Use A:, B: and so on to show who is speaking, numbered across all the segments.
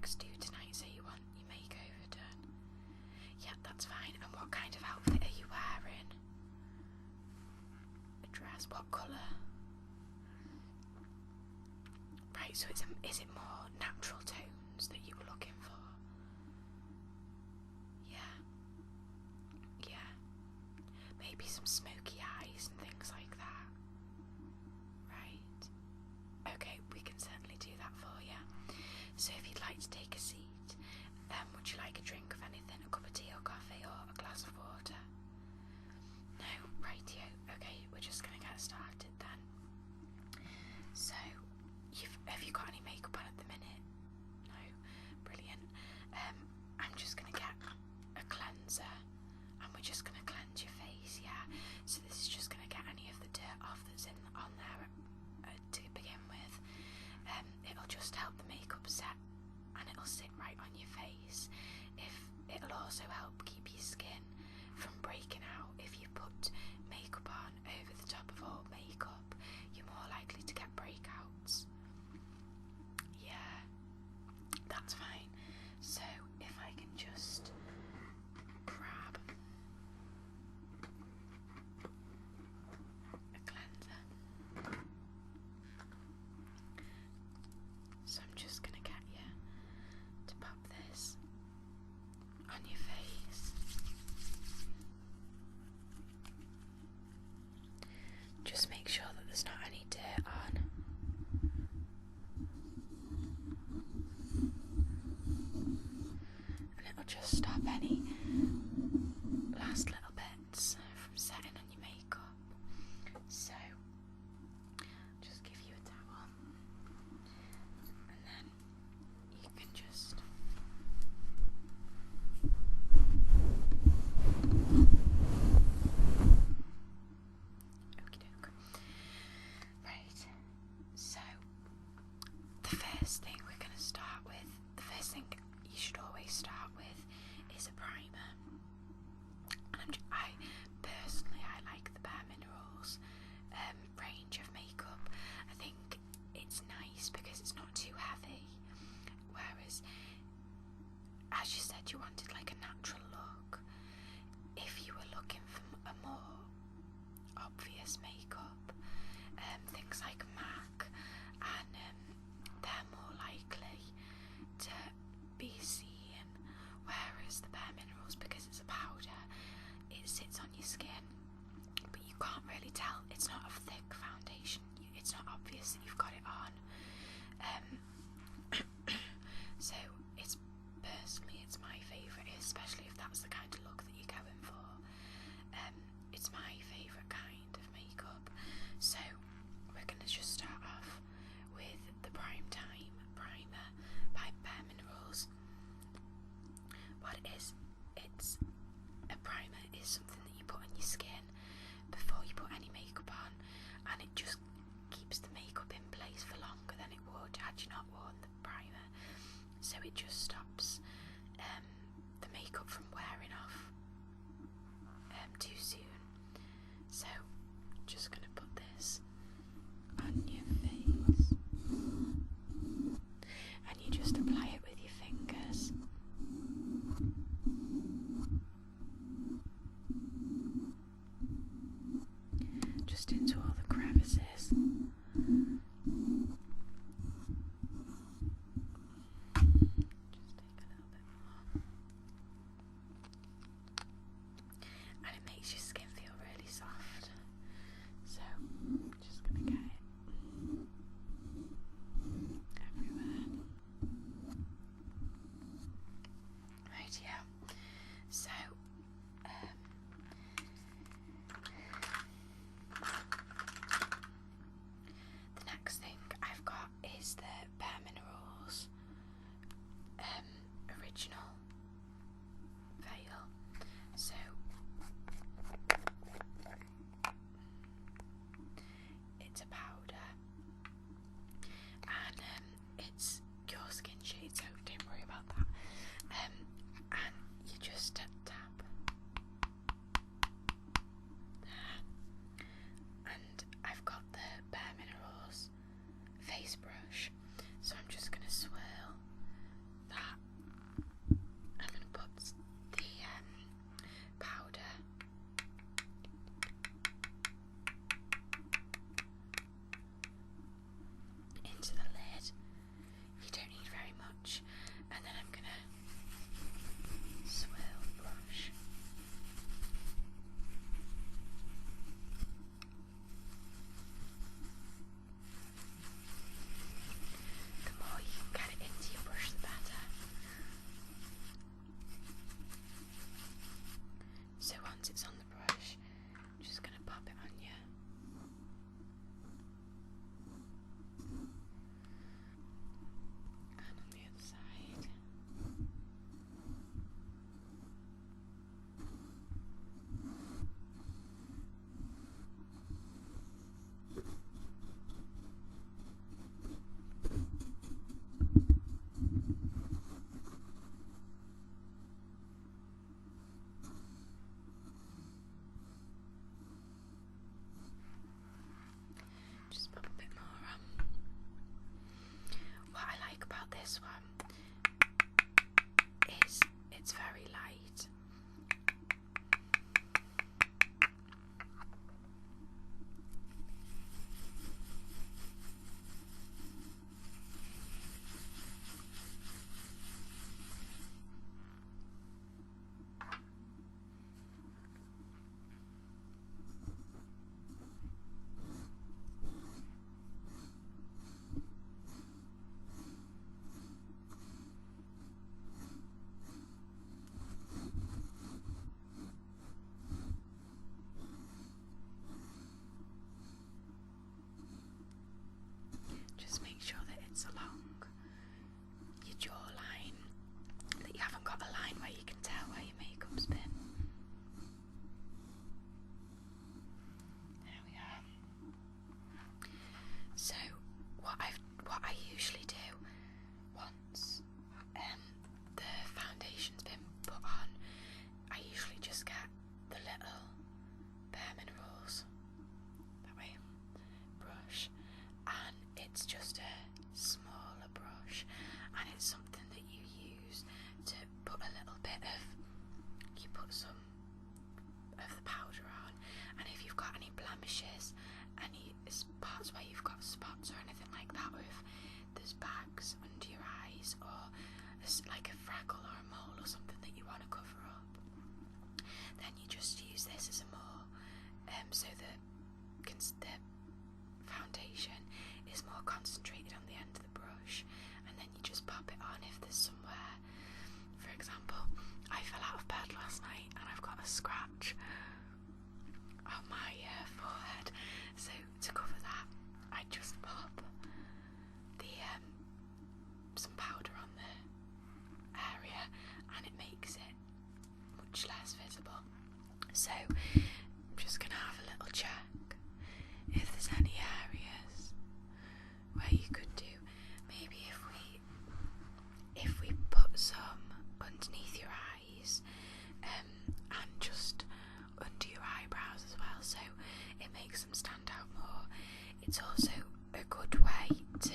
A: next do tonight, so you want your makeover done? Yeah, that's fine. And what kind of outfit are you wearing? A dress. What colour? Right, so is it more natural tones that you were looking for? Yeah. Yeah. Maybe some smoky eyes and things like that. Right. Okay, we can certainly do that for you. So if you'd like to take a seat, would you like a drink of anything? A cup of tea or coffee or a glass of water? No? Rightio. Okay, we're just going to get started then. So, have you got any makeup on at the minute? No? Brilliant. I'm just going to get a cleanser and we're just going to cleanse your face, yeah? So this is just going to get any of the dirt off that's on there to begin with. It'll just help the makeup set and it'll sit right on your face. It'll also help keep your skin from breaking out. If you put makeup on over the top of old makeup, you're more likely to get breakouts. Yeah, that's fine. So if I can just grab a cleanser. So I'm just going to get you to pop this on your face. Just make sure that there's not any dirt on. And it'll just stop any last little bits from setting on your makeup. So, just give you a towel. And then you can just okie doke. Right, so the first thing we're going to start with, the first thing you should always start with is a primer. And I like the Bare Minerals range of makeup. I think it's nice because it's not too heavy, whereas as you said you wanted like a natural look. If you were looking for a more obvious makeup, things like MAC, and they're more likely to be seen, whereas the Bare Minerals, because it's a powder, it sits on your skin, but you can't really tell. It's not a thick foundation. It's not obvious that you've got it on. So it's my favourite, especially if that's the kind of look that you're going for. It's my favourite kind of makeup. So we're going to just start off with the Prime Time Primer by Bare Minerals. What it is, a primer is something that you put on your skin before you put any makeup on, and it just keeps the makeup in place for longer than it would had you not worn the primer. So it just stops the makeup from wearing off too soon. So just going to put this on your face, and you just apply it with your fingers. Just into all the crevices. Just take a little bit more. put some of the powder on, and if you've got any blemishes, any spots where you've got spots or anything like that, or if there's bags under your eyes, or there's like a freckle or a mole or something that you want to cover up, then you just use this as a more so the foundation is more concentrated on the end of the brush, and then you just pop it on if there's somewhere. For example, I fell out of bed last night and I've got a scratch on my forehead, so to cover that I just pop the some powder on the area, and it makes it much less visible. So I'm just gonna have a little check if there's any areas where you could do. Maybe if we put some underneath your eyes, and just under your eyebrows as well, so it makes them stand out more. It's also a good way to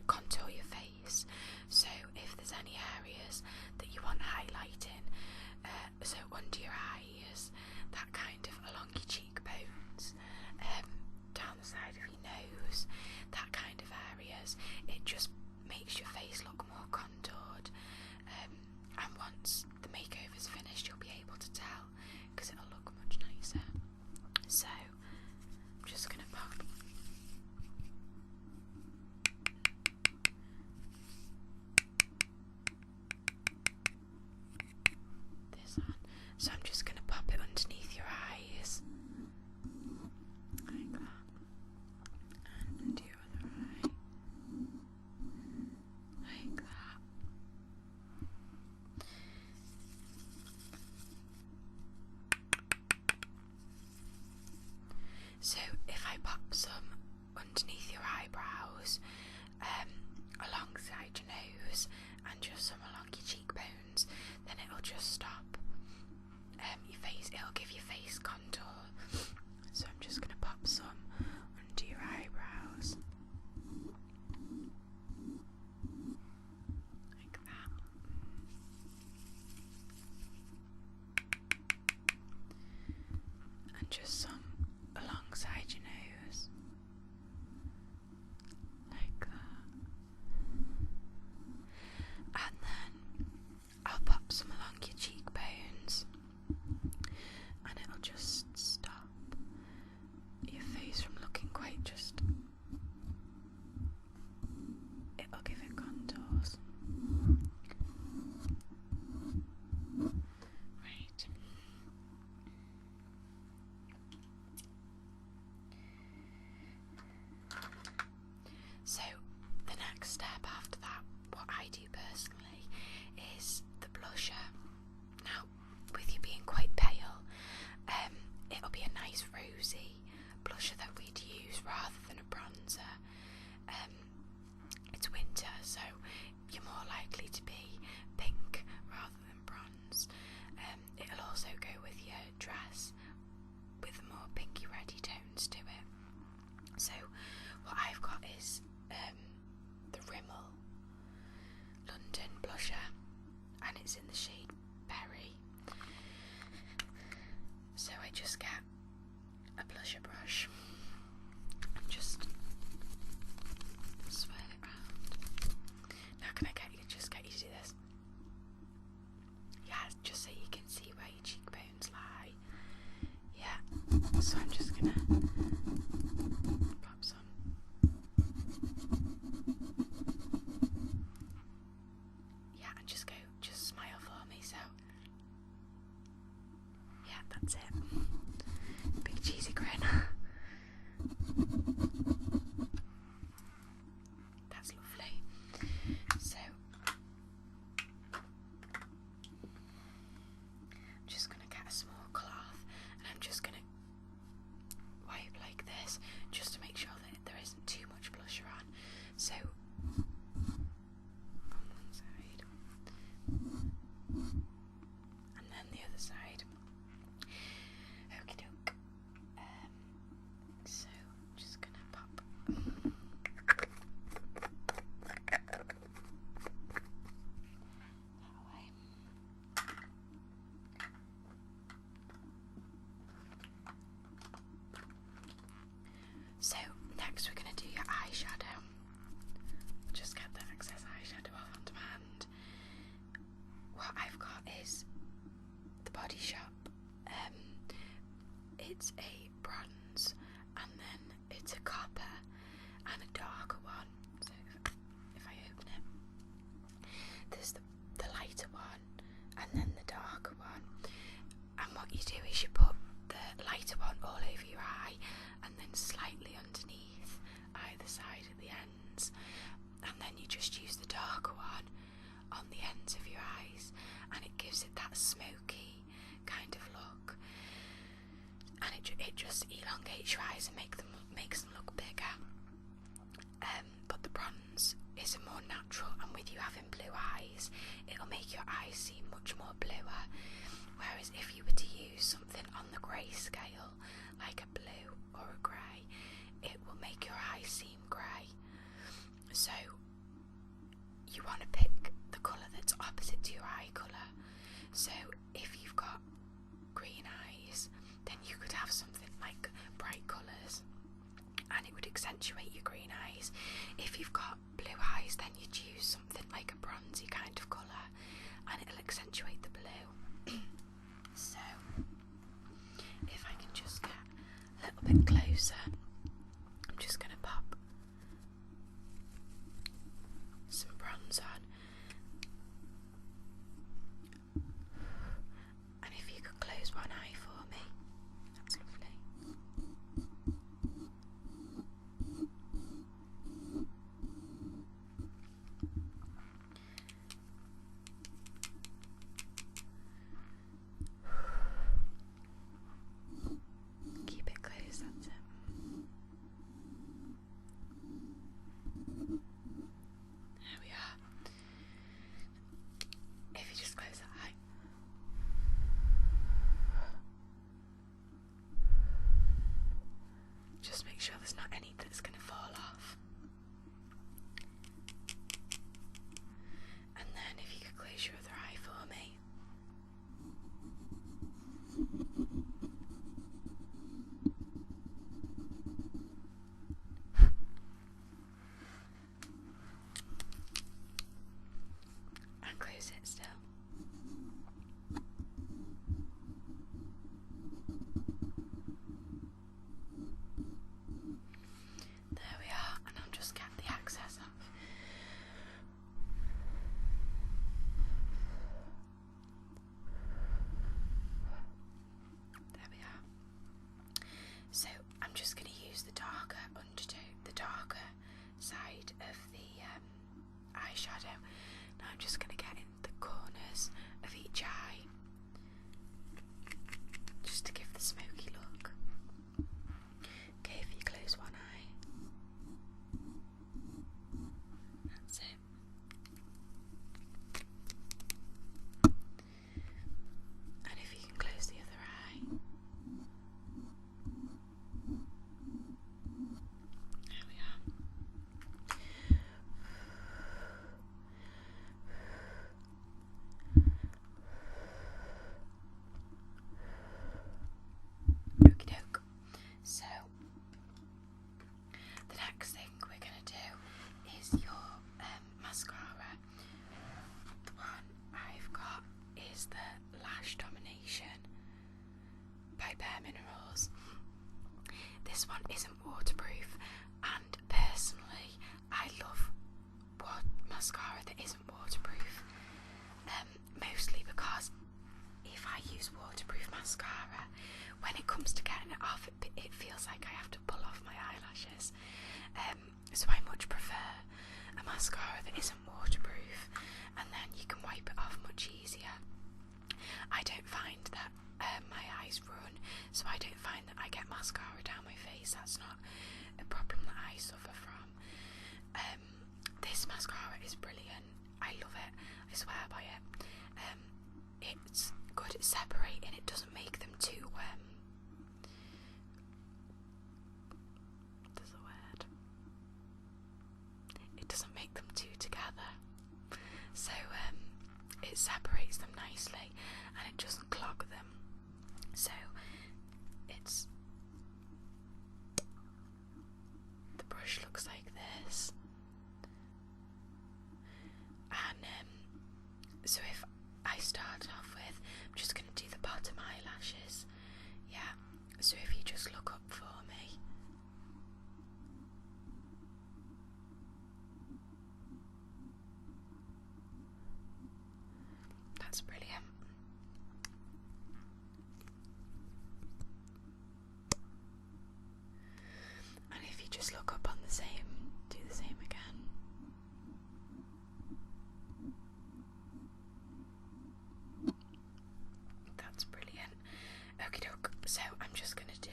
A: contour your face. So if there's any areas that you want highlighting, so under your eyes, that kind of along your cheekbones, down the side of your nose, that kind of areas, it just makes your face look more contoured, and once the makeover's finished you'll be able to tell, because it'll look much nicer. So I'm just going to pop this on. So I'm just going to pop it underneath your eyes, like that, and under your other eye, like that. So if I pop some underneath your eyebrows, alongside your nose, and just some along your cheekbones, then it'll just stop your face, it'll give your face contour. So I'm just going to pop some under your eyebrows, like that. And just some alongside your nose, like that. And then I'll pop some along your cheekbones, and it'll just stop your face from looking quite just, it'll give it contours. Right. So the next step after that, what I do personally, is the blusher. Now, with you being quite pale, it'll be a nice rosy blusher that we'd use rather than a bronzer. It's winter, so you're more likely to be pink rather than bronze. It'll also go with your dress with more pinky reddy tones to it. So what I've got is the Rimmel London blusher, and it's in the shade Berry. So I just get a blusher brush and just swirl it round. Now can I just get you to do this? Yeah, just so you can see where your cheekbones lie. Yeah, so I'm just gonna pop some. Yeah, and just smile for me, so yeah, that's it. Big cheesy grin. That's lovely. So I'm just going to get a small cloth, and I'm just going to wipe like this, just to make sure that there isn't too much blusher on. So on one side, and then the other side. Okie doke. Body Shop. It's a bronze, and then it's a copper and a darker one. So if I open it, there's the lighter one and then the darker one. And what you do is you put the lighter one all over your eye and then slightly underneath either side of the ends, and then you just use the darker one on the ends of your eyes, and it gives it that smoky kind of look, and it just elongates your eyes and makes them look bigger. But the bronze is a more natural, and with you having blue eyes, it'll make your eyes seem much more bluer, whereas if you were to use something on the grey scale, like a blue or a grey, it will make your eyes seem grey. So you want to pick the colour that's opposite to your eye colour. So if you've got green eyes, then you could have something like bright colours and it would accentuate your green eyes. If you've got blue eyes, then you'd use something like a bronzy kind of colour and it'll accentuate the blue. So if I can just get a little bit closer, I'm just going to pop some bronze on. And if you could close one eye for me, that's lovely. Keep it closed, that's it. There we are. If you just close that eye. Just make sure there's not any that's going to fall off. And then if you could close your other eye for me. And close it still. There we are, and I'll just get the excess off. There we are. So I'm just going to use the darker undertone, the darker side of the eyeshadow. Now I'm just going to get in the corners of each eye, just to give the smoky look. Okay, if you close one eye, that's it. And if you can close the other eye, there we are. Okie doke. So the next thing we're going to do is your mascara. The one I've got is the Lash Domination by Bare Minerals. This one isn't waterproof, and personally I love mascara that isn't waterproof, mostly because if I use waterproof mascara, when it comes to getting it off, it feels like I have to pull off my eyelashes. So I much prefer a mascara that isn't waterproof, and then you can wipe it off much easier. I don't find that my eyes run, so I don't find that I get mascara down my face. That's not a problem that I suffer from. This mascara is brilliant. I love it. I swear by it. It's good at separating. It doesn't make them too there's a word. It doesn't make them too together. So it separates them nicely and it doesn't clog them. So it's, the brush looks like this. And so if I start off with, I'm just going to do the bottom So if you just look up for me. That's brilliant. And if you just look up on the same, do the same again. That's brilliant. Okie doke. So I'm just going to do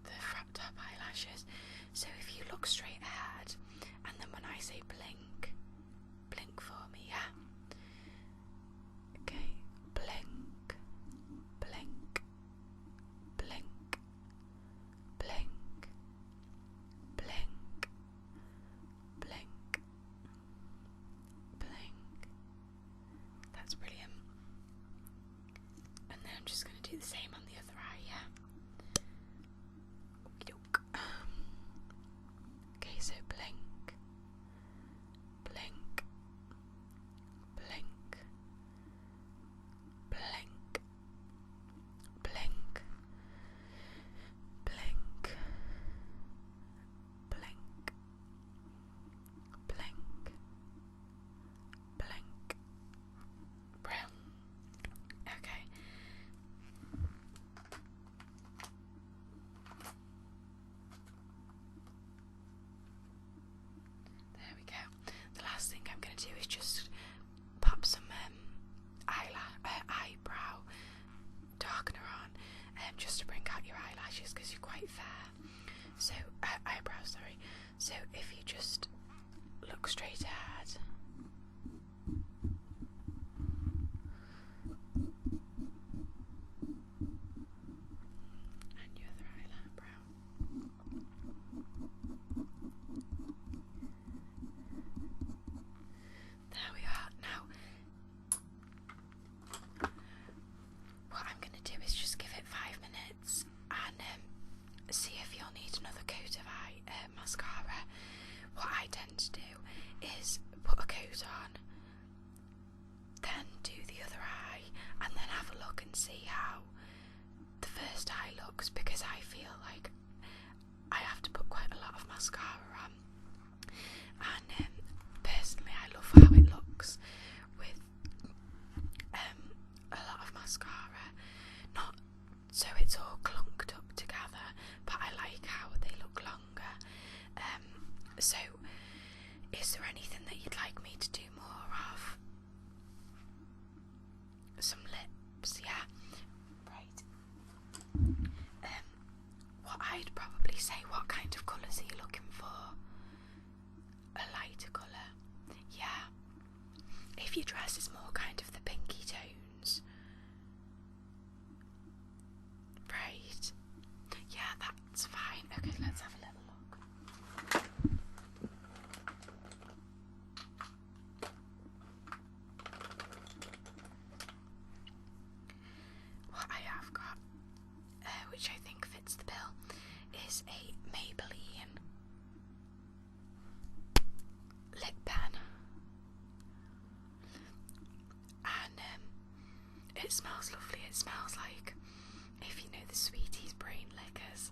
A: the front top eyelashes. So if you look straight ahead, and then when I say blink, blink for me, yeah? Okay, blink, blink, blink, blink, blink, blink, blink. That's brilliant. And then I'm just going to do the same on the other eye, yeah? Okie doke. Okay, so blink, blink, blink, blink, blink, blink, blink, blink, blink. Brilliant. Okay. There we go. The last thing I'm going to do is just pop some eyebrow darkener on, just to bring out your eyelashes because you're quite fair. So eyebrows, sorry. So if you just look straight ahead. And your other eyebrow. There we are. Now, what I'm going to do is just give it 5 minutes and see if you'll need another coat of mascara. What I tend to do is put a coat on, then do the other eye, and then have a look and see how the first eye looks, because I feel like I have to put quite a lot of mascara on, and personally I love how it looks with a lot of mascara, not so it's all clunked up together, but I like how they look longer. So is there anything that you'd like me to do more of? Some lips, yeah? Right. What I'd probably say, what kind of colours are you looking for? A lighter colour, yeah. If your dress is more kind of the pinky tones, right? Yeah, that's fine. Okay, let's have a little look. What I have got, which I think fits the bill, is a Maybelline lip pen, and it smells lovely. It smells like, if you know the Sweeties brain lickers,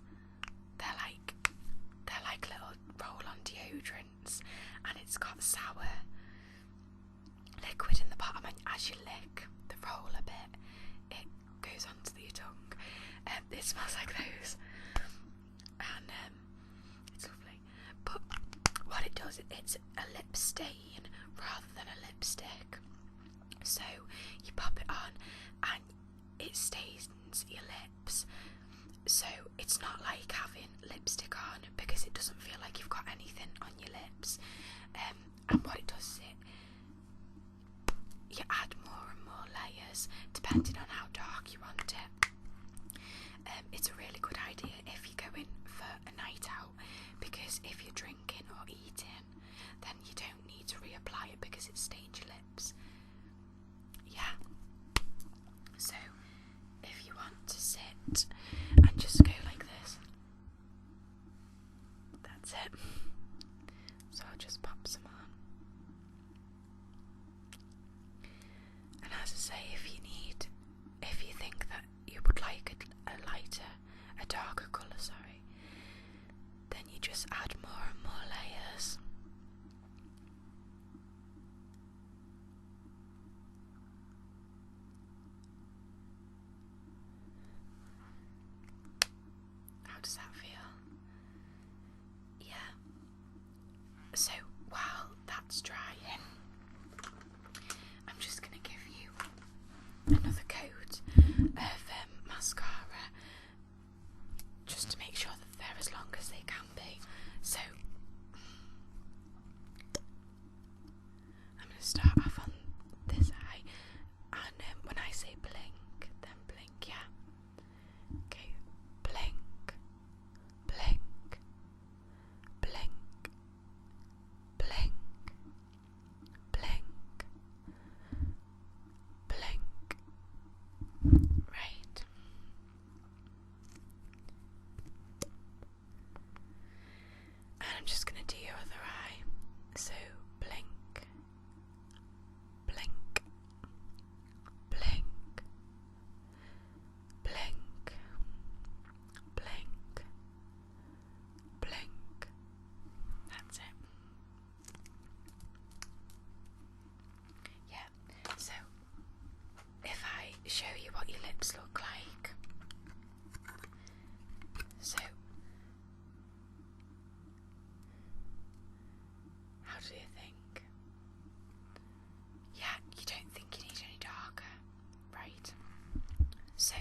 A: they're like little roll-on deodorants, and it's got sour liquid in the bottom, and as you lick the roll a bit, it goes onto your tongue. It smells like those, and it's lovely. But what it does, it's a lip stain rather than a lipstick. So you pop it on and it stains your lips. So it's not like having lipstick on, because it doesn't feel like you've got anything on your lips. And what it does is you add more and more layers depending on how dark you want it. It's a really good idea if you're going for a night out, because if you're drinking or eating, then you don't need to reapply it because it stains your lips. Yeah. So if you want to sit and just go like this, that's it. So I'll just pop some on. And as I say, if you think that you would like another coat of mascara, just to make sure that they're as long as they can be. So I'm going to start off on this eye, and when I say blink, then blink, yeah? Okay, blink, blink, blink, blink, blink, blink. Right. And I'm just going to do your other eye. So blink, blink, blink, blink, blink, blink. That's it. Yeah, so if I show you what your lips look like, so how do you think? Yeah, you don't think you need any darker, right? So